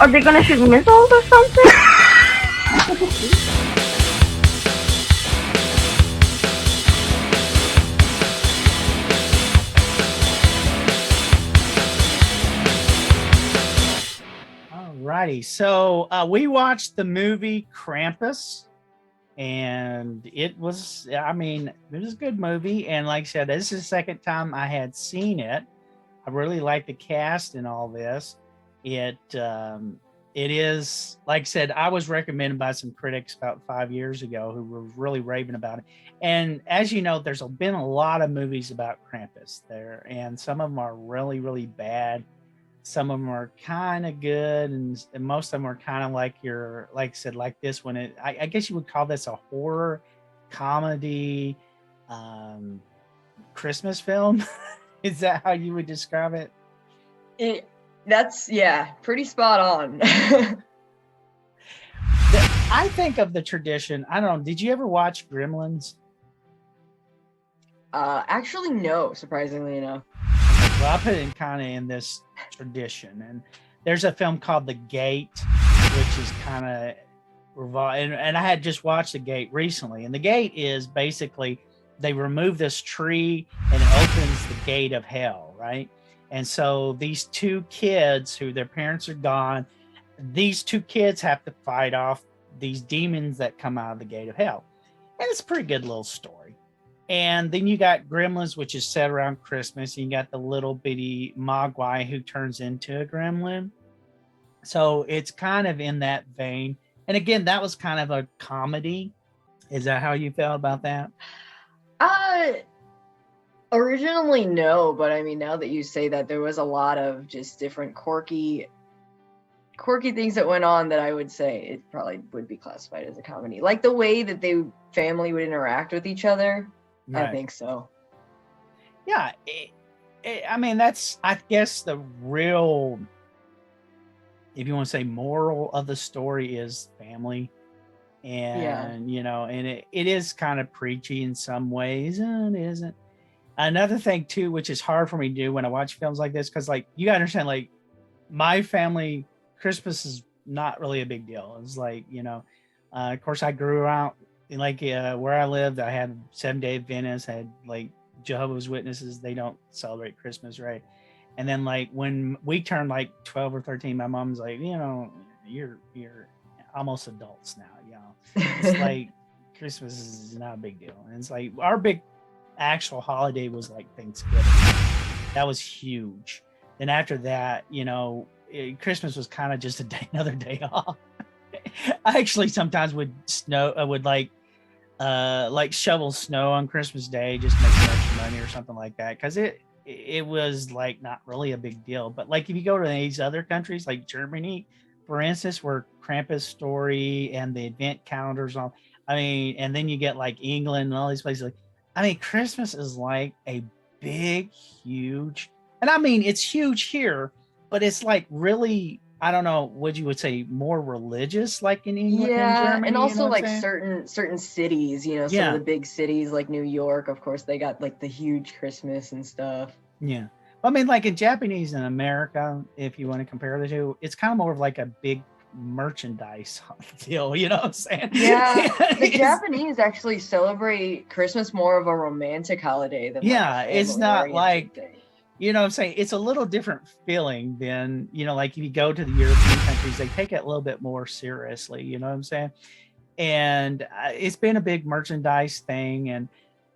Are they gonna shoot missiles or something? Alrighty, so we watched the movie Krampus, and it was, I mean, it was a good movie. And like I said, this is the second time I had seen it. I really like the cast and all this. It is, like I said, I was recommended by some critics about 5 years ago who were really raving about it. And as you know, there's been a lot of movies about Krampus there, and some of them are really, really bad. Some of them are kind of good, and most of them are kind of like like I said, like this one. I guess you would call this a horror comedy Christmas film. Is that how you would describe it? That's, yeah, pretty spot on. I think of the tradition. I don't know. Did you ever watch Gremlins? Actually, no, surprisingly enough. Well, I put it kind of in this tradition. And there's a film called The Gate, which is kind of, and I had just watched The Gate recently. And The Gate is basically, they remove this tree and it opens the gate of hell, right? And so these two kids who their parents are gone, these two kids have to fight off these demons that come out of the gate of hell. And it's a pretty good little story. And then you got Gremlins, which is set around Christmas. And you got the little bitty Mogwai who turns into a gremlin. So it's kind of in that vein. And again, that was kind of a comedy. Is that how you felt about that? Originally, no, but I mean, now that you say that, there was a lot of just different quirky things that went on that I would say it probably would be classified as a comedy. Like the way that family would interact with each other. Right. I think so. Yeah. I mean, that's, I guess, the real, if you want to say, moral of the story is family. And, you know, and it is kind of preachy in some ways, and it isn't. Another thing, too, which is hard for me to do when I watch films like this, because, like, you got to understand, like, my family, Christmas is not really a big deal. It's like, you know, of course, I grew out, like, where I lived, I had 7-Day Adventists, I had, like, Jehovah's Witnesses. They don't celebrate Christmas, right? And then, like, when we turned, like, 12 or 13, my mom's like, you know, you're almost adults now, you know. It's like Christmas is not a big deal. And it's like our big actual holiday was like Thanksgiving. That was huge. Then after that, you know, Christmas was kind of just another day off. I actually sometimes would like shovel snow on Christmas Day just to make some extra money or something like that, because it was like not really a big deal. But like if you go to these other countries like Germany, for instance, where Krampus story and the advent calendars all, I mean, and then you get like England and all these places. Like, I mean, Christmas is like a big, huge, and I mean, it's huge here, but it's like really, I don't know what you would say, more religious, like in England and Germany. And also, you know like certain cities, you know, some of the big cities like New York, of course, they got like the huge Christmas and stuff. Yeah. I mean, like in Japanese and America, if you want to compare the two, it's kind of more of like a big merchandise deal, you know what I'm saying? Yeah, the Japanese actually celebrate Christmas more of a romantic holiday than it's not like thing. You know what I'm saying? It's a little different feeling than, you know, like if you go to the European countries, they take it a little bit more seriously, you know what I'm saying? And it's been a big merchandise thing. And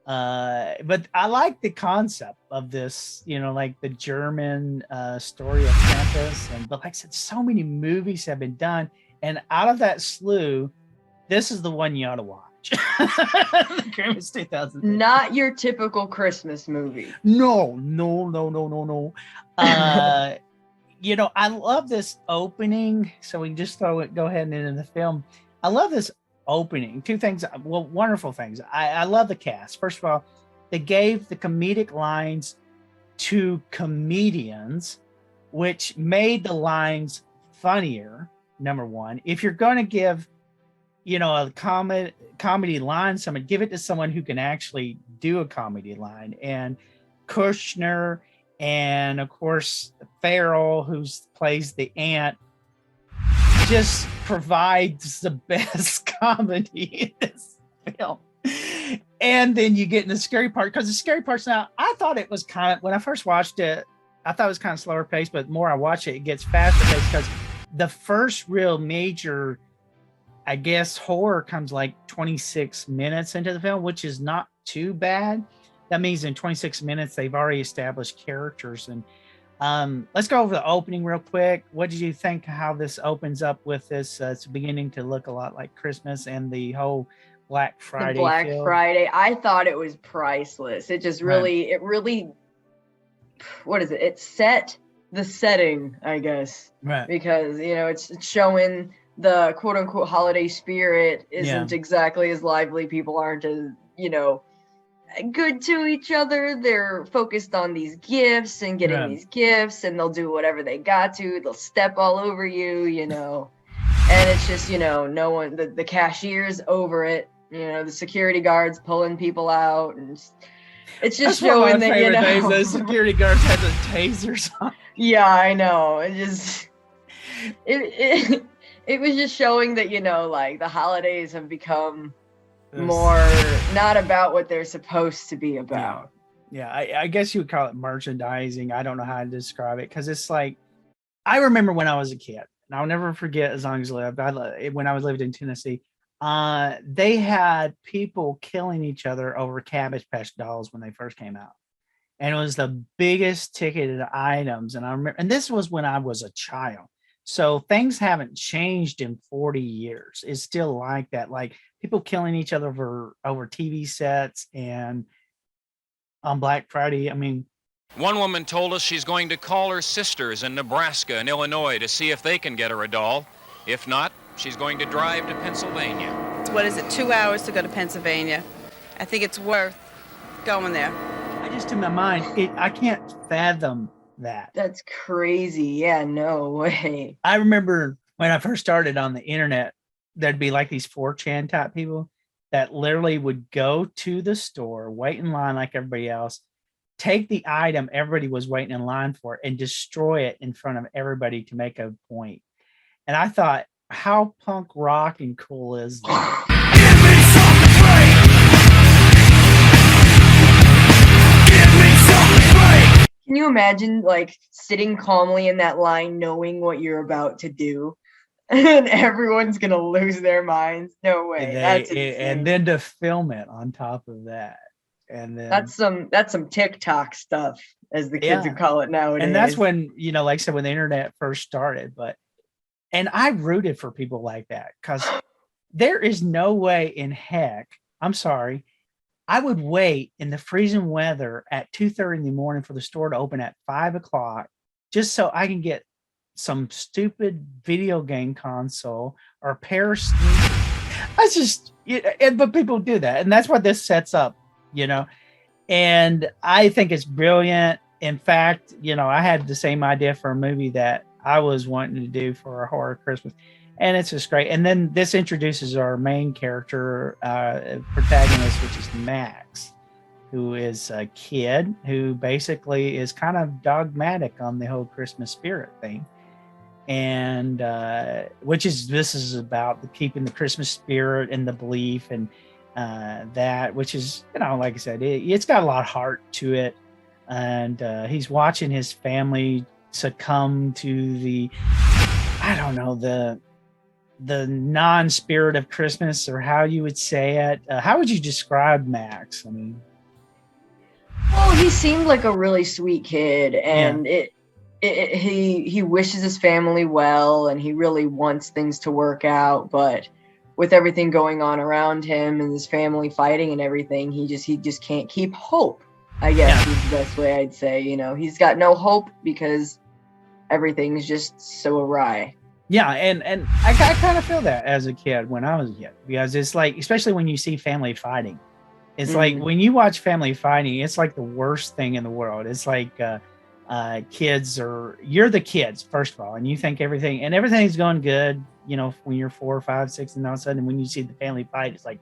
but I like the concept of this, you know, like the German story of Krampus. But like I said, so many movies have been done, and out of that slew, this is the one you ought to watch. Krampus 2000. Not your typical Christmas movie. No. You know, I love this opening. So we can just go ahead and into the film. I love this opening. Two things, well, wonderful things. I love the cast. First of all, they gave the comedic lines to comedians, which made the lines funnier. Number one, if you're going to give, you know, a comedy line, someone give it to someone who can actually do a comedy line. And Kushner, and of course Farrell, who plays the aunt, just provides the best comedy in this film. And then you get in the scary part, because the scary parts now, I thought it was kind of, when I first watched it, I thought it was kind of slower paced, but the more I watch it, it gets faster paced, because the first real major, I guess, horror comes like 26 minutes into the film, which is not too bad. That means in 26 minutes, they've already established characters. And let's go over the opening real quick. What did you think how this opens up with this? It's beginning to look a lot like Christmas and the whole Black Friday. The Black Friday. I thought it was priceless. It just really, what is it? It set the setting, I guess. Right. Because, you know, it's showing the quote unquote holiday spirit isn't exactly as lively. People aren't as, you know, good to each other. They're focused on these gifts and getting these gifts, and they'll do whatever they got to. They'll step all over you, you know. And it's just, you know, no one, the cashier's over it. You know, the security guards pulling people out, and it's just showing that, you know, days, those security guards had the tasers on. Yeah, I know. It just it was just showing that, you know, like the holidays have become more not about what they're supposed to be about. Yeah, I guess you would call it merchandising. I don't know how to describe it, because it's like, I remember when I was a kid, and I'll never forget as long as I lived, when I was living in Tennessee. They had people killing each other over Cabbage Patch dolls when they first came out, and it was the biggest ticketed items. And I remember, and this was when I was a child, so things haven't changed in 40 years. It's still like that, like people killing each other over TV sets. And on Black Friday, I mean, one woman told us she's going to call her sisters in Nebraska and Illinois to see if they can get her a doll. If not, she's going to drive to Pennsylvania. What is it, 2 hours to go to Pennsylvania? I think it's worth going there. I just, in my mind, I can't fathom that. That's crazy. Yeah, no way. I remember when I first started on the internet, there'd be like these 4chan type people that literally would go to the store, wait in line like everybody else, take the item everybody was waiting in line for, and destroy it in front of everybody to make a point. And I thought, how punk rock and cool is that? Can you imagine, like, sitting calmly in that line knowing what you're about to do? And everyone's gonna lose their minds. No way. That's insane. And then to film it on top of that. And then that's some TikTok stuff, as the kids would call it nowadays. And that's when, you know, like I said, when the internet first started. And I rooted for people like that, because there is no way in heck, I'm sorry, I would wait in the freezing weather at 2:30 in the morning for the store to open at 5 o'clock, just so I can get some stupid video game console or a pair of sneakers. I just, but people do that. And that's what this sets up, you know, and I think it's brilliant. In fact, you know, I had the same idea for a movie that I was wanting to do for a horror Christmas, and it's just great. And then this introduces our main character, protagonist, which is Max, who is a kid who basically is kind of dogmatic on the whole Christmas spirit thing. And this is about keeping the Christmas spirit and the belief, and that, which is, you know, like I said, it's got a lot of heart to it. And he's watching his family succumb to the, I don't know, the non-spirit of Christmas, or how you would say it. How would you describe Max? I mean, well, he seemed like a really sweet kid, and he wishes his family well, and he really wants things to work out. But with everything going on around him and his family fighting and everything, he just can't keep hope, I guess is the best way I'd say. You know, he's got no hope because everything's just so awry. Yeah, and I kind of feel that as a kid when I was a kid, because it's like, especially when you see family fighting, it's like when you watch family fighting, it's like the worst thing in the world. It's like you're the kids, first of all, and you think everything's going good, you know, when you're 4, 5, 6, and all of a sudden when you see the family fight, it's like.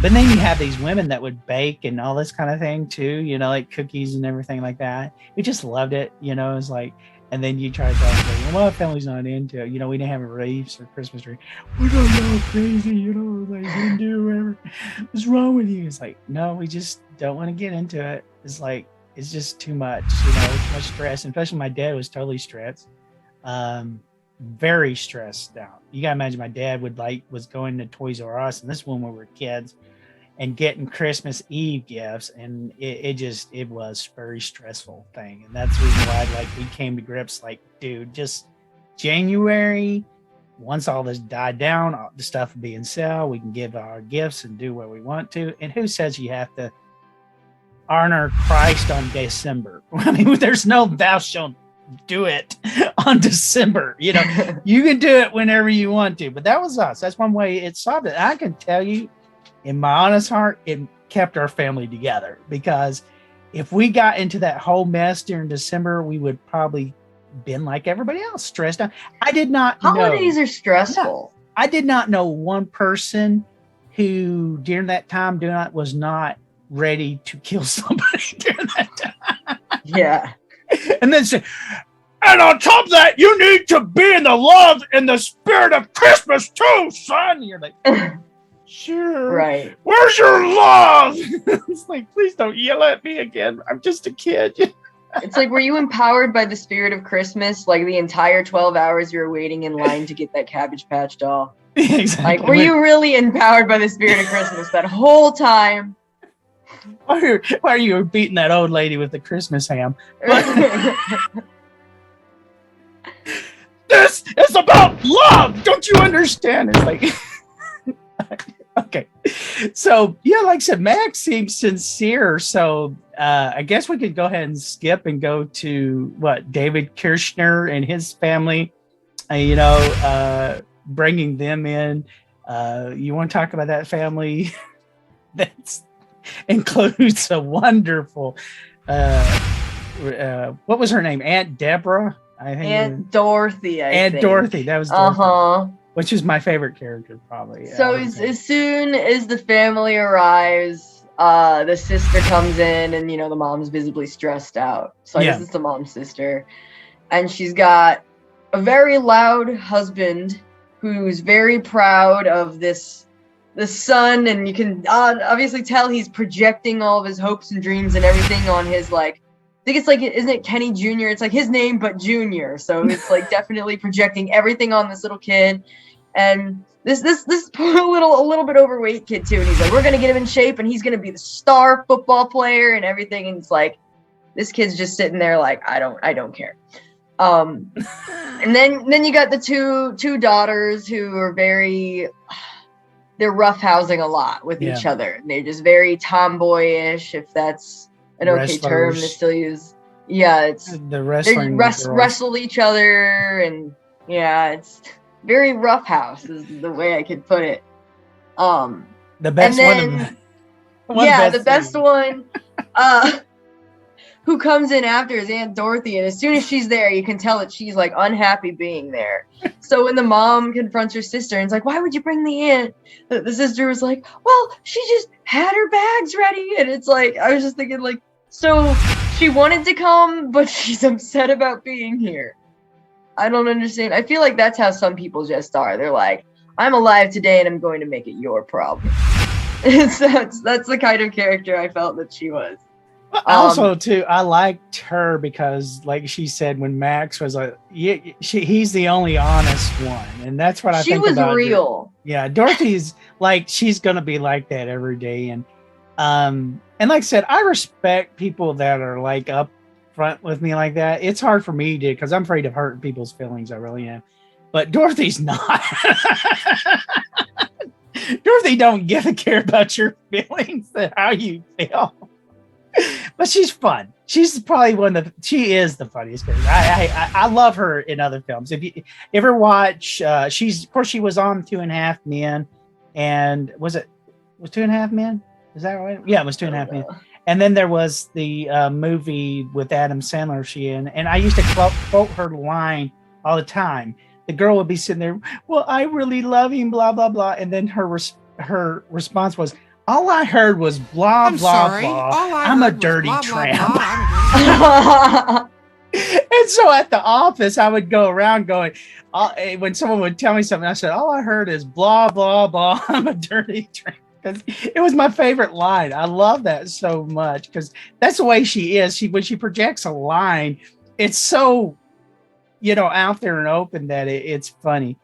But then you have these women that would bake and all this kind of thing too, you know, like cookies and everything like that. We just loved it, you know. It's like, And then you try to tell them, well, my family's not into it. You know, we didn't have a wreaths or Christmas tree. We don't know, crazy, you know, like Hindu, whatever. What's wrong with you? It's like, no, we just don't want to get into it. It's like, it's just too much, you know, too much stress. And especially my dad was totally stressed. Very stressed out. You gotta imagine my dad was going to Toys R Us, and this is when we were kids, and getting Christmas Eve gifts, and it was a very stressful thing. And that's the reason why we came to grips, like, dude, just January, once all this died down, all the stuff will be in sale, we can give our gifts and do what we want to. And who says you have to honor Christ on December? I mean, there's no thou shalt do it on December. You know, you can do it whenever you want to, but that was us. That's one way it solved it. I can tell you, in my honest heart, it kept our family together, because if we got into that whole mess during December, we would probably been like everybody else, stressed out. I did not Holidays are stressful. I did not know one person who during that time was not ready to kill somebody during that time. Yeah. And then say, and on top of that, you need to be in the love and the spirit of Christmas too, son. You're like, sure. Right. Where's your love? It's like, please don't yell at me again. I'm just a kid. It's like, were you empowered by the spirit of Christmas? Like the entire 12 hours you were waiting in line to get that Cabbage Patch doll? Exactly. Like, were you really empowered by the spirit of Christmas that whole time? Why are you beating that old lady with the Christmas ham? This is about love. Don't you understand? It's like, okay. So, yeah, like I said, Max seems sincere. So I guess we could go ahead and skip and go to David Kirshner and his family, bringing them in. You want to talk about that family? That's includes a wonderful what was her name? Aunt Deborah, I think. Aunt Dorothy, Aunt Dorothy, that was Dorothy. Uh-huh. Which is my favorite character, probably. So as soon as the family arrives, the sister comes in, and the mom's visibly stressed out. So I guess it's the mom's sister. And she's got a very loud husband who's very proud of the son, and you can obviously tell he's projecting all of his hopes and dreams and everything on his, like, I think it's like, isn't it Kenny Jr.? It's like his name, but Junior. So it's like definitely projecting everything on this little kid. And this poor a little bit overweight kid too. And he's like, we're going to get him in shape, and he's going to be the star football player and everything. And it's like, this kid's just sitting there like, I don't care. And then you got the two daughters who are they're roughhousing a lot with each other. They're just very tomboyish, if that's an okay term to still use. Yeah, it's the wrestling. They wrestle each other, and it's very roughhouse is the way I could put it. The best the best one. Who comes in after is Aunt Dorothy, and as soon as she's there, you can tell that she's like unhappy being there. So when the mom confronts her sister and is like, "Why would you bring the aunt?" The sister was like, "Well, she just had her bags ready," and it's like, I was just thinking, like, so she wanted to come, but she's upset about being here. I don't understand. I feel like that's how some people just are. They're like, "I'm alive today, and I'm going to make it your problem." That's the kind of character I felt that she was. Also, too, I liked her because, like she said, when Max was like, he's the only honest one, and that's what I think about. She was real. Yeah, Dorothy's like, she's gonna be like that every day, and like I said, I respect people that are like up front with me like that. It's hard for me to, because I'm afraid of hurting people's feelings. I really am, but Dorothy's not. Dorothy don't give a care about your feelings and how you feel. But she's fun. She's probably she is the funniest character. I love her in other films. If you ever watch, she was on 2.5 Men, and was 2.5 Men? Is that right? Yeah, it was 2.5 Men. And then there was the movie with Adam Sandler she in, and I used to quote her line all the time. The girl would be sitting there, "Well, I really love him, blah blah blah," and then her response was, "All I heard was blah, blah, blah. I'm a dirty tramp." And so at the office, I would go around going, when someone would tell me something, I said, all I heard is blah, blah, blah. I'm a dirty tramp. Because it was my favorite line. I love that so much because that's the way she is. When she projects a line, it's so, out there and open that it's funny.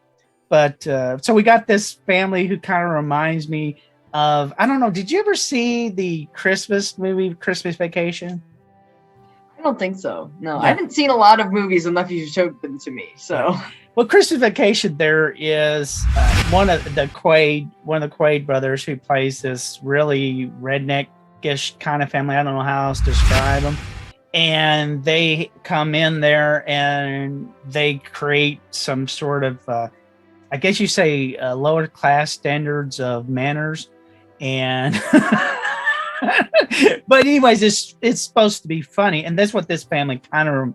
But so we got this family who kind of reminds me of, I don't know, did you ever see the Christmas movie, Christmas Vacation? I don't think so. No, Yeah. I haven't seen a lot of movies unless you showed them to me. So, Well, Christmas Vacation, there is one of the Quaid brothers who plays this really redneck-ish kind of family. I don't know how else to describe them. And they come in there and they create some sort of, I guess you say, lower class standards of manners. And but anyways, it's supposed to be funny, and that's what this family kind of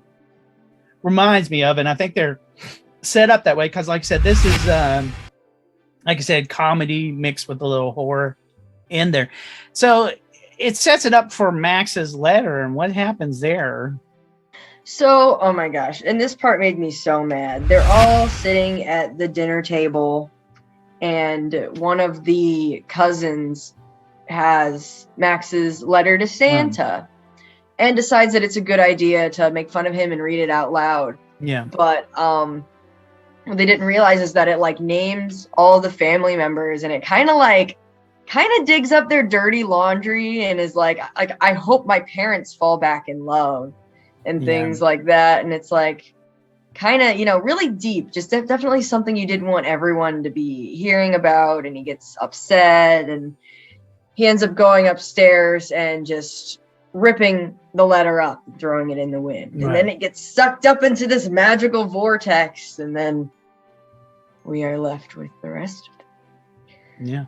reminds me of. And I think they're set up that way because, like I said, this is like I said, comedy mixed with a little horror in there. So it sets it up for Max's letter, and what happens there? So, oh my gosh, and this part made me so mad. They're all sitting at the dinner table, and one of the cousins has Max's letter to Santa and decides that it's a good idea to make fun of him and read it out loud. Yeah. But what they didn't realize is that it like names all the family members, and it kind of digs up their dirty laundry and is like I hope my parents fall back in love and things like that. And it's like kind of, really deep, just definitely something you didn't want everyone to be hearing about. And he gets upset and he ends up going upstairs and just ripping the letter up, throwing it in the wind. Right. And then it gets sucked up into this magical vortex. And then we are left with the rest of it. Yeah.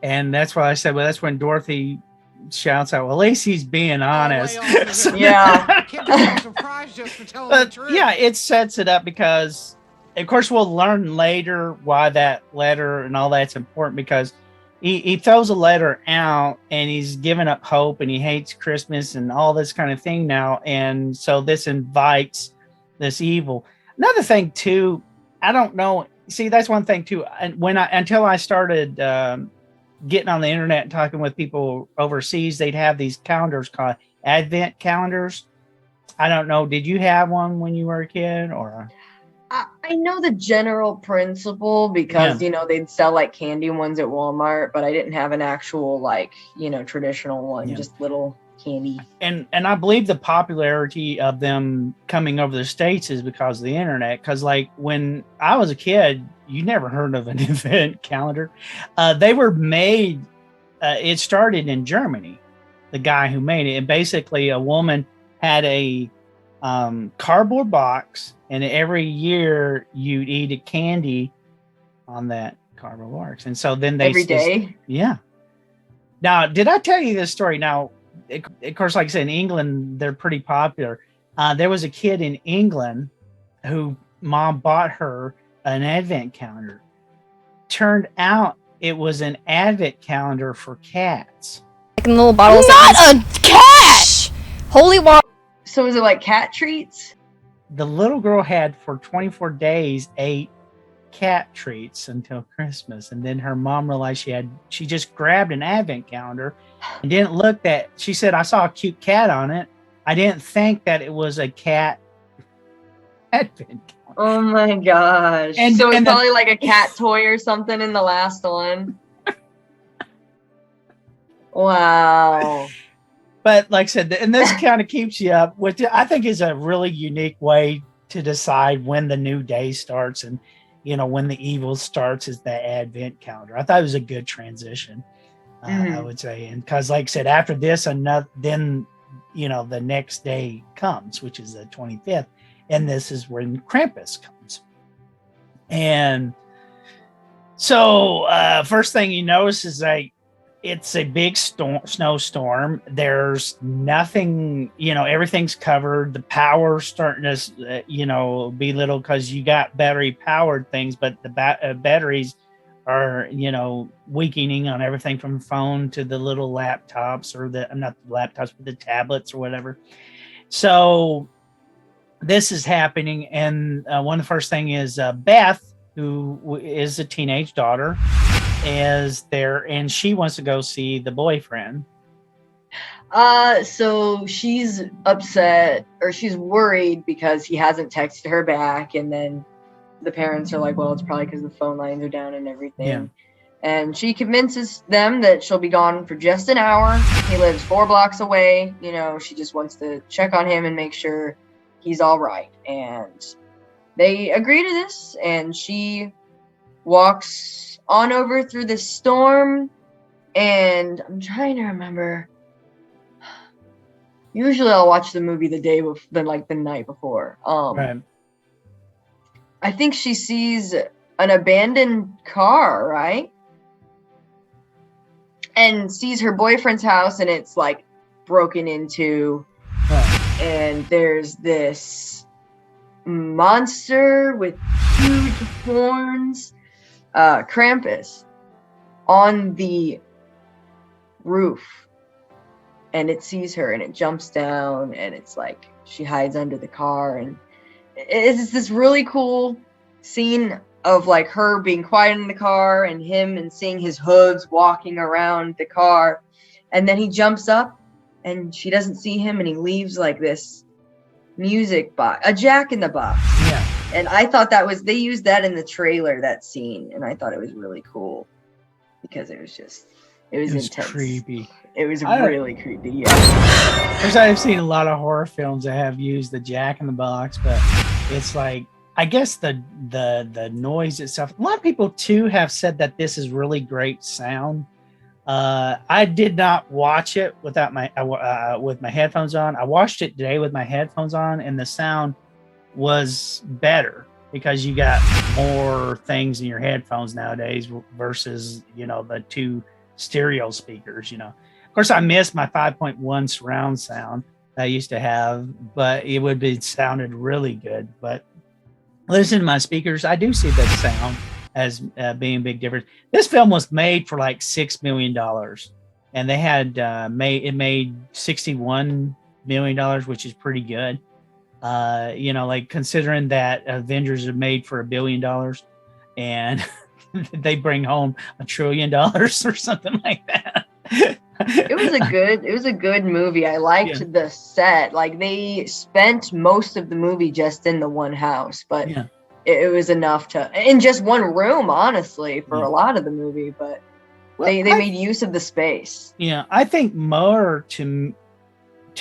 And that's why I said, well, that's when Dorothy shouts out, well, at least he's being honest. Yeah. But yeah, it sets it up because, of course, we'll learn later why that letter and all that's important, because he throws a letter out and he's given up hope and he hates Christmas and all this kind of thing now. And so this invites this evil. Another thing too, I don't know. See, that's one thing too. And until I started getting on the internet and talking with people overseas, they'd have these calendars called Advent calendars. I don't know. Did you have one when you were a kid, or? I know the general principle because, they'd sell like candy ones at Walmart, but I didn't have an actual traditional one, just little candy. And I believe the popularity of them coming over the States is because of the internet. Because like when I was a kid, you never heard of an event calendar. They were made, it started in Germany, the guy who made it. And basically a woman had a cardboard box, and every year you'd eat a candy on that cardboard box. And so then they every day. Yeah. Now, did I tell you this story? Now, of course, like I said, in England, they're pretty popular. There was a kid in England who mom bought her an advent calendar. Turned out it was an advent calendar for cats. Like in little bottles. Not a cat! Holy water. So is it like cat treats? The little girl had for 24 days ate cat treats until Christmas, and then her mom realized she just grabbed an advent calendar and didn't look that. She said, I saw a cute cat on it. I didn't think that it was a cat advent calendar. Oh my gosh. And so it's probably like a cat toy or something in the last one. Wow. But like I said, and this kind of keeps you up, which I think is a really unique way to decide when the new day starts and, when the evil starts is the advent calendar. I thought it was a good transition, I would say. And because like I said, after this, then, the next day comes, which is the 25th. And this is when Krampus comes. And so first thing you notice is it's a big snowstorm. There's nothing, everything's covered. The power's starting to, be little because you got battery powered things, but the batteries are, weakening on everything from phone to the little laptops, or not the laptops, but the tablets or whatever. So this is happening, and one of the first thing is Beth, who is a teenage daughter, is there, and she wants to go see the boyfriend. So she's upset, or she's worried because he hasn't texted her back, and then the parents are like, well, it's probably because the phone lines are down and everything. Yeah. And she convinces them that she'll be gone for just an hour. He lives 4 blocks away. You know, she just wants to check on him and make sure he's all right. And they agree to this, and she walks on over through the storm. And I'm trying to remember. Usually I'll watch the movie the night before. Right. I think she sees an abandoned car, right? And sees her boyfriend's house, and it's like broken into. Right. And there's this monster with huge horns, Krampus, on the roof. And it sees her, and it jumps down, and it's like she hides under the car, and it's this really cool scene of like her being quiet in the car and him, and seeing his hooves walking around the car, and then he jumps up, and she doesn't see him, and he leaves like this music box, a Jack in the Box. Yeah. And I thought they used that in the trailer, that scene, and I thought it was really cool because it was intense. Creepy. It was really creepy, yeah. Because I've seen a lot of horror films that have used the Jack in the Box, but it's like, I guess the noise itself. A lot of people too have said that this is really great sound. I did not watch it without with my headphones on. I watched it today with my headphones on, and the sound was better because you got more things in your headphones nowadays versus, you know, the 2 stereo speakers, you know. Of course, I miss my 5.1 surround sound that I used to have, but it would be sounded really good. But listening to my speakers, I do see that sound as being a big difference. This film was made for like $6 million, and they had made $61 million, which is pretty good. You know, like considering that Avengers are made for $1 billion, and they bring home $1 trillion or something like that. It was a good movie. I liked the set. Like, they spent most of the movie just in the one house, but it was enough to, in just one room, honestly, for a lot of the movie. But they made use of the space. Yeah, I think more to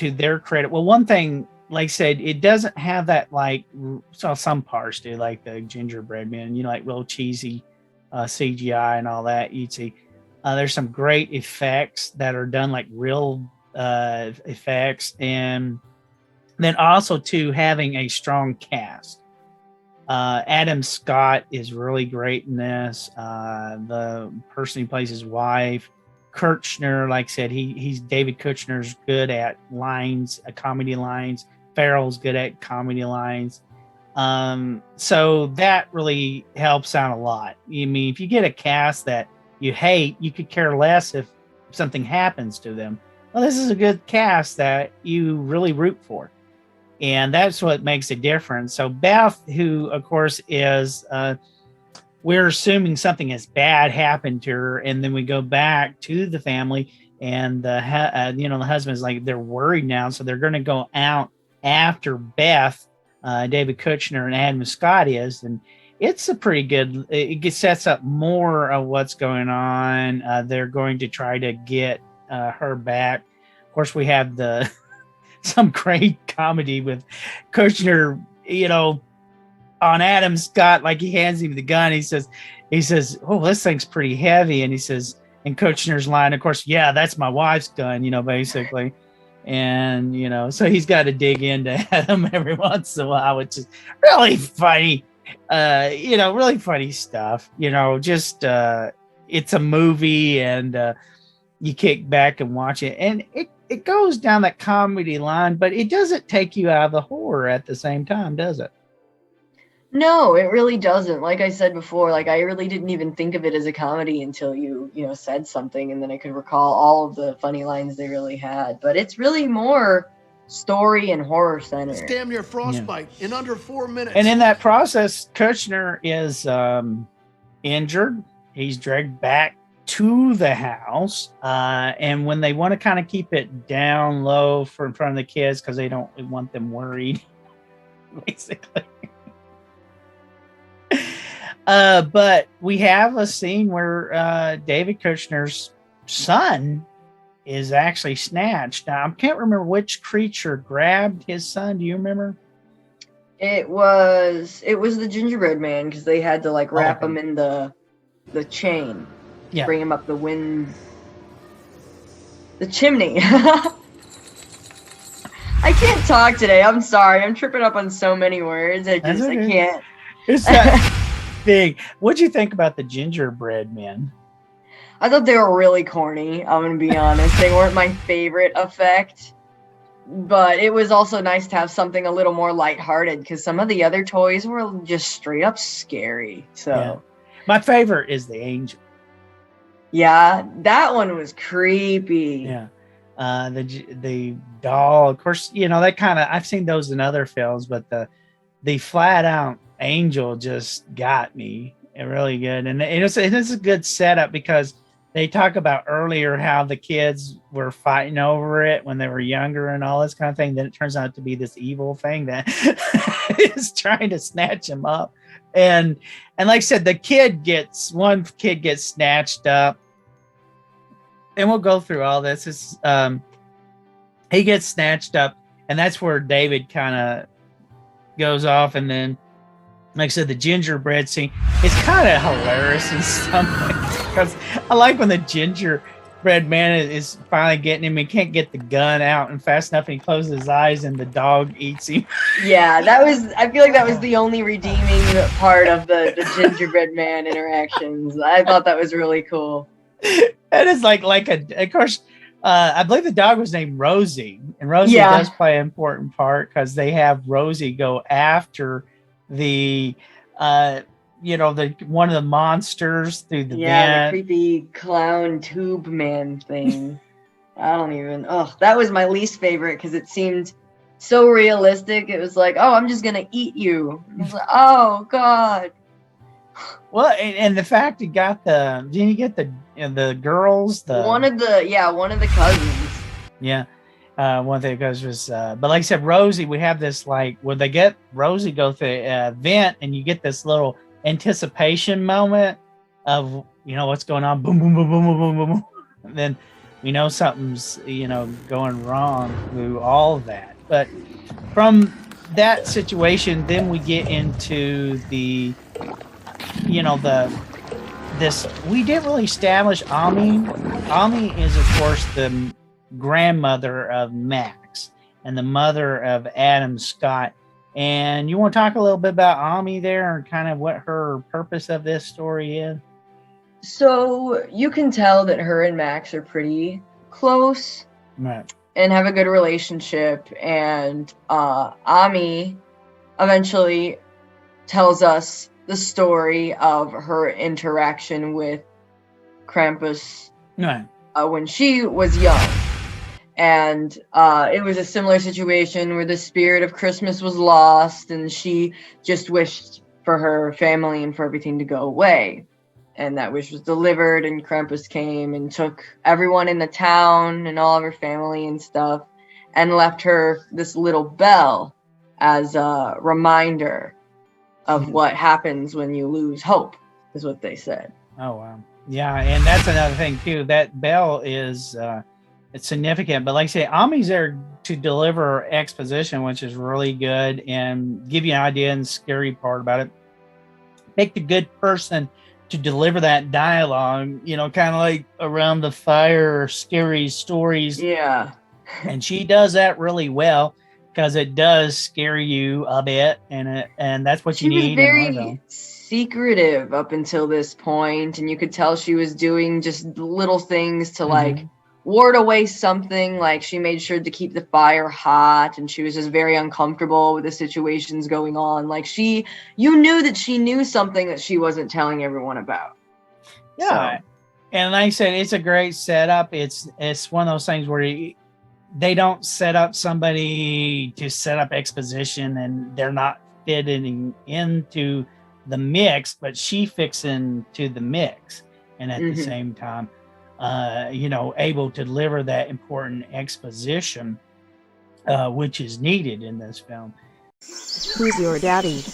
their credit. Well, one thing, like I said, it doesn't have that, like, so some parts do, like the gingerbread man, you know, like real cheesy CGI and all that. You'd see there's some great effects that are done, like real effects, and then also too having a strong cast. Adam Scott is really great in this. The person who plays his wife, Kirchner, like I said, he's David Kushner's good at lines, comedy lines. Farrell's good at comedy lines. So that really helps out a lot. I mean, if you get a cast that you hate, you could care less if something happens to them. Well, this is a good cast that you really root for. And that's what makes a difference. So Beth, who of course is, we're assuming something has bad happened to her, and then we go back to the family, and the husband is like, they're worried now, so they're going to go out after Beth, David Kushner and Adam Scott is, and it's a pretty good. It sets up more of what's going on. They're going to try to get her back. Of course, we have some great comedy with Kushner, you know, on Adam Scott, like he hands him the gun. He says, "Oh, this thing's pretty heavy," and he says, and Kushner's line, of course, "Yeah, that's my wife's gun," you know, basically. And, you know, so he's got to dig into Adam every once in a while, which is really funny. You know, really funny stuff. You know, just it's a movie, and you kick back and watch it, and it goes down that comedy line, but it doesn't take you out of the horror at the same time, does it? No, it really doesn't. Like I said before, like I really didn't even think of it as a comedy until you said something, and then I could recall all of the funny lines they really had. But it's really more story and horror center. It's damn near frostbite in under 4 minutes. And in that process, Kushner is injured. He's dragged back to the house. And when they want to kind of keep it down low in front of the kids because they don't want them worried, basically. But we have a scene where David Kushner's son is actually snatched. Now, I can't remember which creature grabbed his son. Do you remember? It was the gingerbread man because they had to like wrap him in the chain, bring him up the chimney. I can't talk today. I'm sorry. I'm tripping up on so many words. I can't. It's that big. What'd you think about the gingerbread men? I thought they were really corny. I'm gonna be honest. They weren't my favorite effect, but it was also nice to have something a little more lighthearted because some of the other toys were just straight up scary. So, my favorite is the angel. Yeah, that one was creepy. Yeah, the doll. Of course, that kind of I've seen those in other films, but the flat out angel just got me really good, and it's a good setup because they talk about earlier how the kids were fighting over it when they were younger and all this kind of thing. Then it turns out to be this evil thing that is trying to snatch him up. And like I said, one kid gets snatched up. And we'll go through all this. He gets snatched up, and that's where David kind of goes off. And then, like I said, the gingerbread scene is kind of hilarious in some ways because I like when the gingerbread man is finally getting him and can't get the gun out and fast enough, and he closes his eyes and the dog eats him. Yeah, I feel like that was the only redeeming part of the gingerbread man interactions. I thought that was really cool. That is of course, I believe the dog was named Rosie, and Rosie does play an important part because they have Rosie go after the one of the monsters through the vent. The creepy clown tube man thing. That was my least favorite because it seemed so realistic. It was like, I'm just gonna eat you. I was like, oh god. Well, and the fact he got didn't you get the girls? One of the cousins. Yeah. One thing was, but like I said, Rosie, we have this when they get Rosie go through the vent, and you get this little anticipation moment of what's going on, boom, boom, boom, boom, boom, boom, boom, and then something's going wrong through all of that. But from that situation, then we get into we didn't really establish Ami. Ami is, of course, the grandmother of Max and the mother of Adam Scott. And you want to talk a little bit about Ami there and kind of what her purpose of this story is? So you can tell that her and Max are pretty close, right, and have a good relationship. And Ami eventually tells us the story of her interaction with Krampus when she was young. And it was a similar situation where the spirit of Christmas was lost, and she just wished for her family and for everything to go away. And that wish was delivered, and Krampus came and took everyone in the town and all of her family and stuff, and left her this little bell as a reminder of what happens when you lose hope, is what they said. Oh, wow. Yeah, and that's another thing, too. That bell is it's significant. But like I say, Ami's there to deliver exposition, which is really good, and give you an idea, and the scary part about it. Pick the good person to deliver that dialogue, kind of like around the fire, scary stories. Yeah. And she does that really well, because it does scare you a bit, and that's what you need. She was very secretive up until this point, and you could tell she was doing just little things to like ward away something. Like she made sure to keep the fire hot, and she was just very uncomfortable with the situations going on. Like you knew that she knew something that she wasn't telling everyone about. Yeah, and like I said, it's a great setup. It's one of those things where they don't set up somebody to set up exposition and they're not fitting into the mix, but she fits into the mix. And at the same time, able to deliver that important exposition, which is needed in this film. Who's your daddy?